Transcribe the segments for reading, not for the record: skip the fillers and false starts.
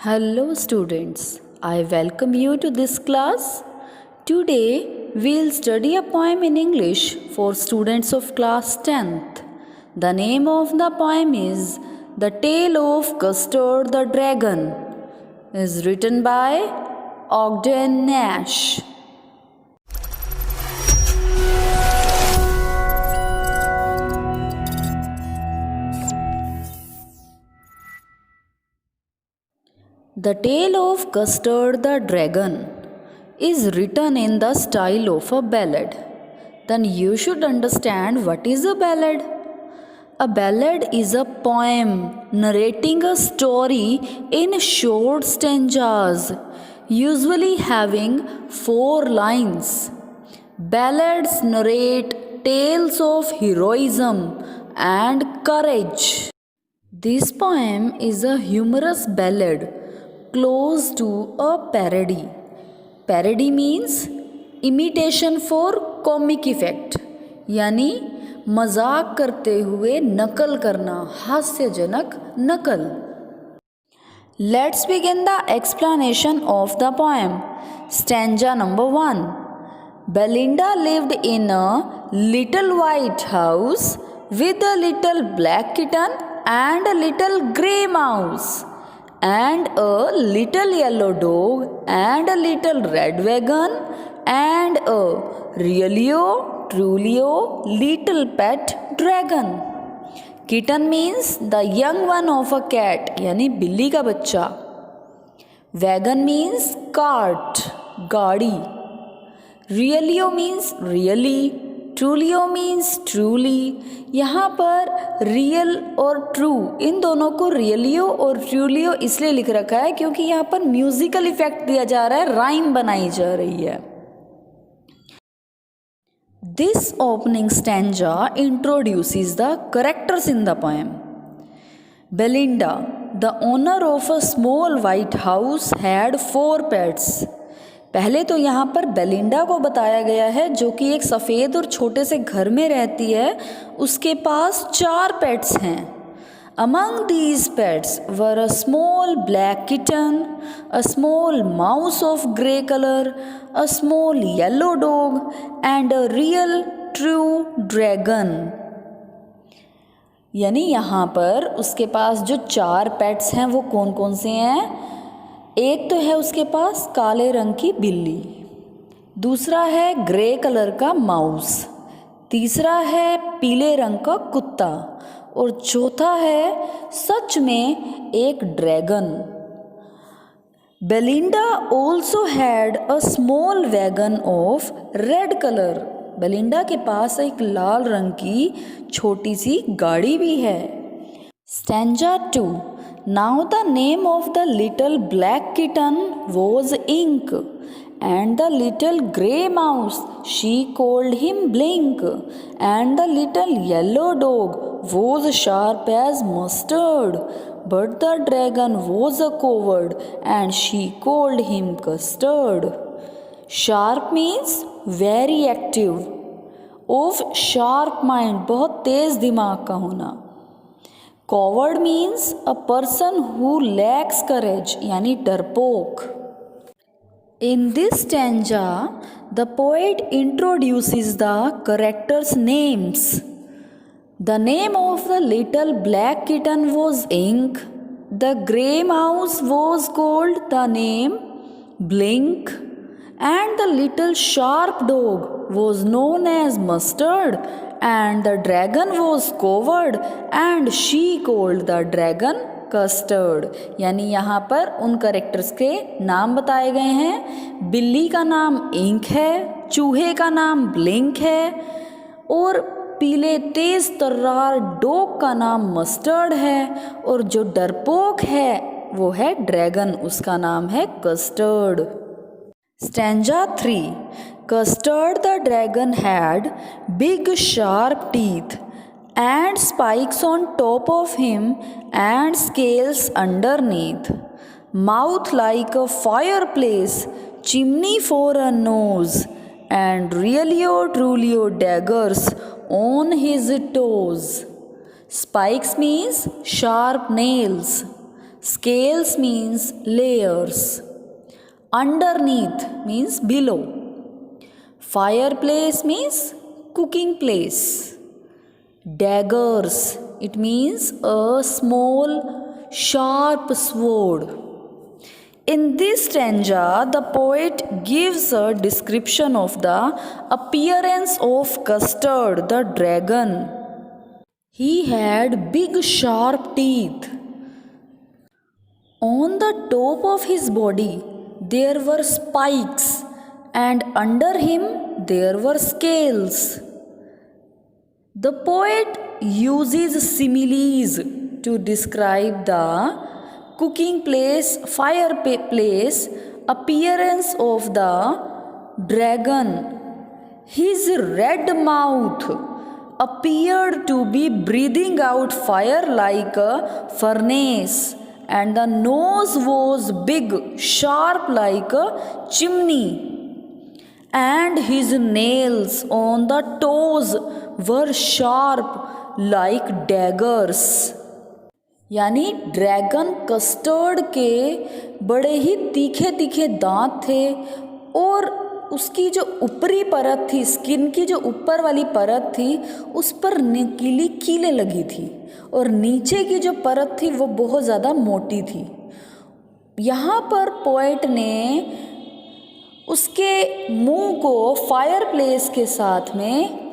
Hello students, I welcome you to this class. Today we'll study a poem in English for students of class 10th. The name of the poem is The Tale of Custard the Dragon. Is written by Ogden Nash. The Tale of Custard the Dragon is written in the style of a ballad. Then you should understand what is a ballad. A ballad is a poem narrating a story in short stanzas, usually having 4 lines. Ballads narrate tales of heroism and courage. This poem is a humorous ballad close to a parody. Parody means imitation for comic effect, यानी मजाक करते हुए नकल करना, हास्यजनक नकल. Let's begin the explanation of the poem. Stanza number 1. Belinda lived in a little white house with a little black kitten and a little grey mouse, and a little yellow dog and a little red wagon and a realio trulio little pet dragon. Kitten means the young one of a cat, यानी बिल्ली का बच्चा. Wagon means cart, गाड़ी. Realio means really. ट्रूलियो means truly. यहाँ पर real और true in दोनों को रियलियो और ट्रूलियो इसलिए लिख रखा है क्योंकि यहाँ पर म्यूजिकल इफेक्ट दिया जा रहा है, राइम बनाई जा रही है. This opening stanza introduces the characters in the poem. Belinda, the owner of a small white house, had 4 pets. पहले तो यहाँ पर बेलिंडा को बताया गया है जो कि एक सफ़ेद और छोटे से घर में रहती है. उसके पास 4 पेट्स हैं. Among these pets were a small black kitten, a small mouse of grey colour, a small yellow dog and a real true dragon. यानी यहाँ पर उसके पास जो 4 पेट्स हैं वो कौन कौन से हैं. एक तो है उसके पास काले रंग की बिल्ली, दूसरा है ग्रे कलर का माउस, तीसरा है पीले रंग का कुत्ता और चौथा है सच में एक dragon. Belinda also had a small wagon of red colour. Belinda के पास एक लाल रंग की छोटी सी गाड़ी भी है. Stanza 2. Now the name of the little black kitten was Ink, and the little grey mouse she called him Blink, and the little yellow dog was sharp as mustard, but the dragon was a coward and she called him Custard. Sharp means very active, of sharp mind बहुत तेज दिमाग का होना. Coward means a person who lacks courage, यानी डरपोक. In this stanza, the poet introduces the characters' names. The name of the little black kitten was Ink. The grey mouse was called the name Blink. And the little sharp dog was known as Mustard. And the dragon was coward and she called the dragon Custard. यानी यहाँ पर उन characters के नाम बताए गए हैं. बिल्ली का नाम इंक है, चूहे का नाम ब्लिंक है और पीले तेज तर्रार डॉग का नाम मस्टर्ड है और जो डरपोक है वो है ड्रैगन, उसका नाम है custard. Stanza 3. Custard the dragon had big sharp teeth and spikes on top of him and scales underneath. Mouth like a fireplace, chimney for a nose, and realio trulio daggers on his toes. Spikes means sharp nails. Scales means layers. Underneath means below. Fireplace means cooking place. Daggers, it means a small sharp sword. In this stanza, the poet gives a description of the appearance of Custard the dragon. He had big sharp teeth. On the top of his body there were spikes, and under him there were scales. The poet uses similes to describe the cooking place, fireplace, appearance of the dragon. His red mouth appeared to be breathing out fire like a furnace, and the nose was big, sharp like a chimney, and his nails on the toes were sharp like daggers. यानी dragon custard के बड़े ही तीखे तीखे दांत थे, और उसकी जो ऊपरी परत थी, स्किन की जो ऊपर वाली परत थी, उस पर नुकीली कीलें लगी थी, और नीचे की जो परत थी वो बहुत ज़्यादा मोटी थी। यहाँ पर पोएट ने उसके मुंह को फायरप्लेस के साथ में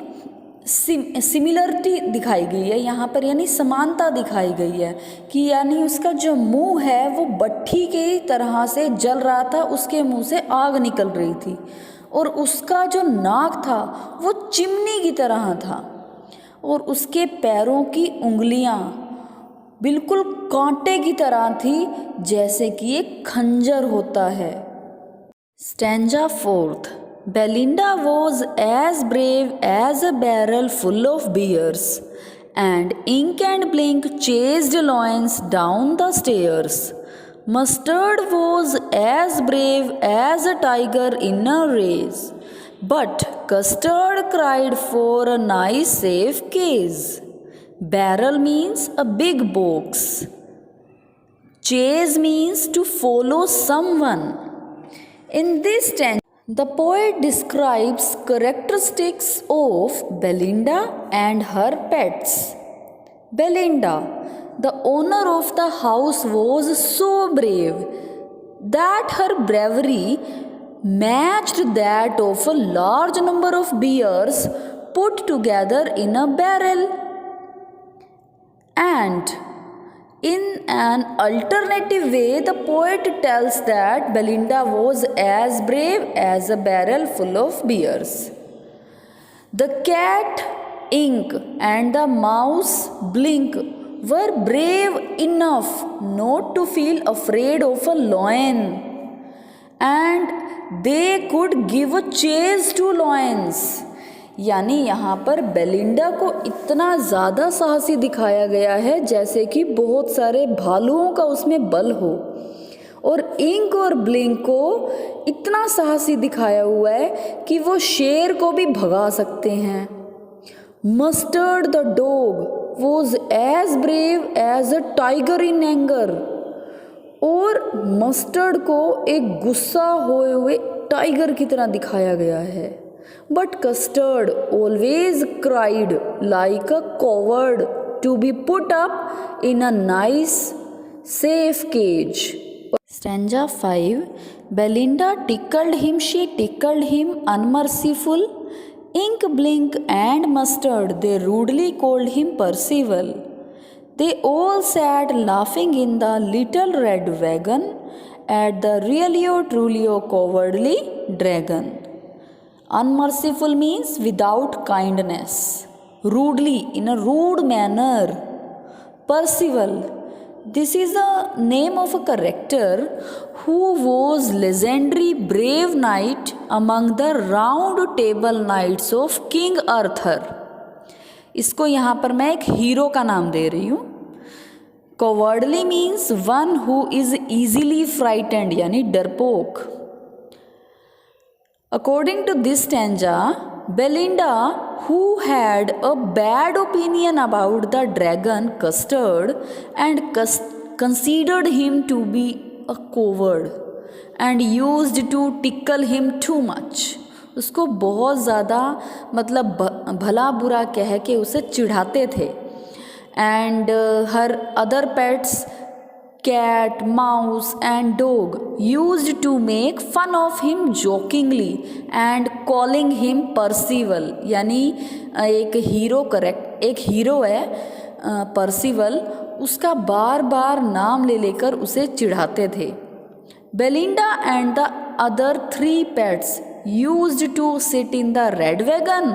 सिमिलरिटी दिखाई गई है यहाँ पर, यानी समानता दिखाई गई है कि यानी उसका जो मुंह है वो भट्ठी की तरह से जल रहा था, उसके मुंह से आग निकल रही थी, और उसका जो नाक था वो चिमनी की तरह था, और उसके पैरों की उंगलियां बिल्कुल कांटे की तरह थी, जैसे कि एक खंजर होता है। Stanza fourth. Belinda was as brave as a barrel full of beers, and Ink and Blink chased lions down the stairs. Mustard was as brave as a tiger in a race, but Custard cried for a nice safe case. Barrel means a big box. Chase means to follow someone. In this stanza, the poet describes characteristics of Belinda and her pets. Belinda, the owner of the house, was so brave that her bravery matched that of a large number of bears put together in a barrel. And in an alternative way, the poet tells that Belinda was as brave as a barrel full of beers. The cat Ink and the mouse Blink were brave enough not to feel afraid of a lion, and they could give a chase to lions. यानी यहाँ पर Belinda को इतना ज़्यादा साहसी दिखाया गया है जैसे कि बहुत सारे भालुओं का उसमें बल हो, और इंक और ब्लिंक को इतना साहसी दिखाया हुआ है कि वो शेर को भी भगा सकते हैं। Mustard the dog was as brave as a tiger in anger, और मस्टर्ड को एक गुस्सा हुए हुए टाइगर की तरह दिखाया गया है। But Custard always cried like a coward to be put up in a nice, safe cage. Stanza 5. Belinda tickled him, she tickled him, unmerciful. Ink, Blink and Mustard, they rudely called him Percival. They all sat laughing in the little red wagon at the really or truly or cowardly dragon. Unmerciful means without kindness, rudely, in a rude manner. Percival, this is the name of a character who was legendary brave knight among the round table knights of King Arthur. इसको यहाँ पर मैं एक hero का नाम दे रही हूँ। Cowardly means one who is easily frightened, यानी डरपोक। According to this stanza, Belinda, who had a bad opinion about the dragon Custard, and considered him to be a coward and used to tickle him too much. उसको बहुत ज़्यादा मतलब भला बुरा कह के उसे चिढ़ाते थे. And her other pets, cat, mouse and dog, used to make fun of him jokingly and calling him Percival. यानी एक हीरो है पर्सिवल, उसका बार बार नाम ले लेकर उसे चिढ़ाते थे. Belinda and the other 3 pets used to sit in the red wagon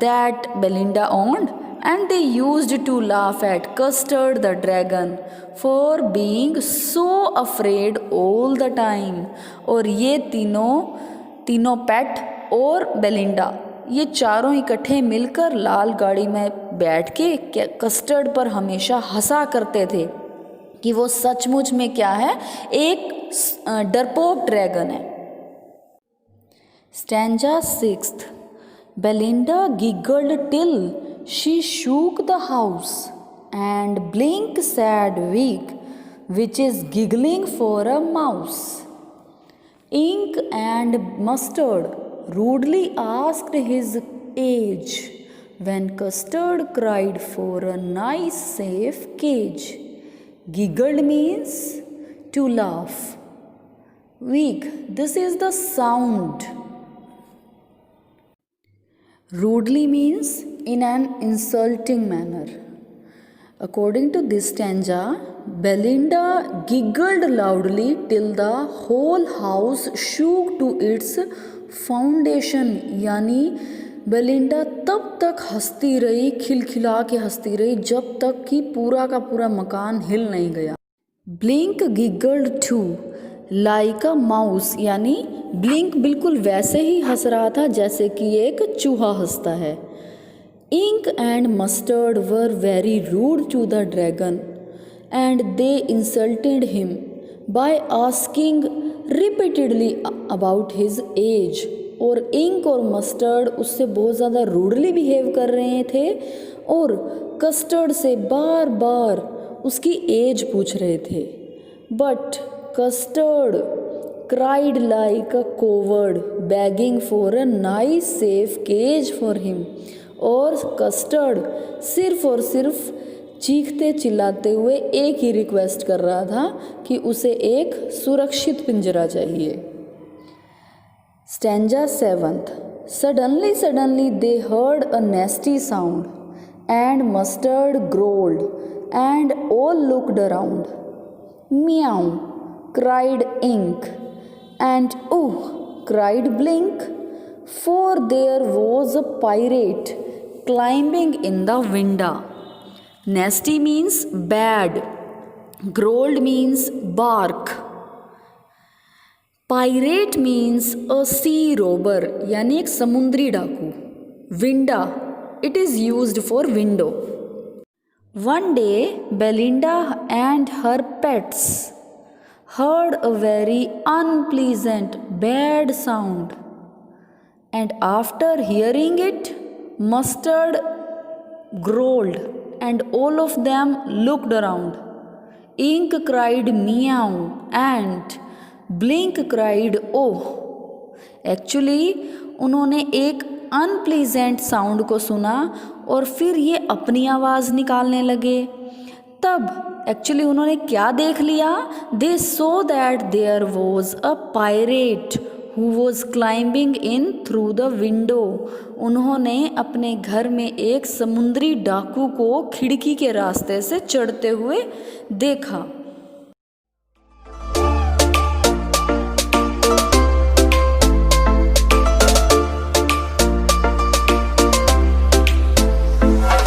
that Belinda owned, and they used to laugh at Custard the dragon for being so afraid all the time. और ये तीनों पेट और Belinda, ये चारों इकट्ठे मिलकर लाल गाड़ी में बैठ के कस्टर्ड पर हमेशा हंसा करते थे कि वो सचमुच में क्या है, एक डरपोक ड्रैगन है. Stanza 6. Belinda giggled till she shook the house, and Blink said weak, which is giggling for a mouse. Ink and Mustard rudely asked his age, when Custard cried for a nice safe cage. Giggled means to laugh. Weak, this is the sound. Rudely means in an insulting manner. According to this stanza, Belinda giggled loudly till the whole house shook to its foundation. यानी Belinda तब तक हंसती रही, खिलखिला के हंसती रही, जब तक कि पूरा का पूरा मकान हिल नहीं गया. Blink giggled too like a mouse, यानी ब्लिंक बिल्कुल वैसे ही हंस रहा था जैसे कि एक चूहा हंसता है. Ink and Mustard were very rude to the dragon, and they insulted him by asking repeatedly about his age. और इंक और मस्टर्ड उससे बहुत ज़्यादा रूडली बिहेव कर रहे थे और कस्टर्ड से बार बार उसकी एज पूछ रहे थे. But custard cried like a coward, begging for a nice safe cage for him. और कस्टर्ड सिर्फ और सिर्फ चीखते चिल्लाते हुए एक ही रिक्वेस्ट कर रहा था कि उसे एक सुरक्षित पिंजरा चाहिए. Stanza 7. Suddenly they heard a nasty sound, and Mustard growled, and all looked around. Meow, cried Ink, and ooh, cried Blink, for there was a pirate climbing in the window. Nasty means bad. Growled means bark. Pirate means a sea robber, यानी एक समुद्री डाकू. Window, it is used for window. One day, Belinda and her pets heard a very unpleasant bad sound, and after hearing it, Mustard growled, and all of them looked around. Ink cried meow, and Blink cried oh. Actually, उन्होंने एक unpleasant sound को सुना और फिर ये अपनी आवाज़ निकालने लगे. तब एक्चुअली उन्होंने क्या देख लिया? They saw that there was a pirate who was climbing in through the window. उन्होंने अपने घर में एक समुद्री डाकू को खिड़की के रास्ते से चढ़ते हुए देखा.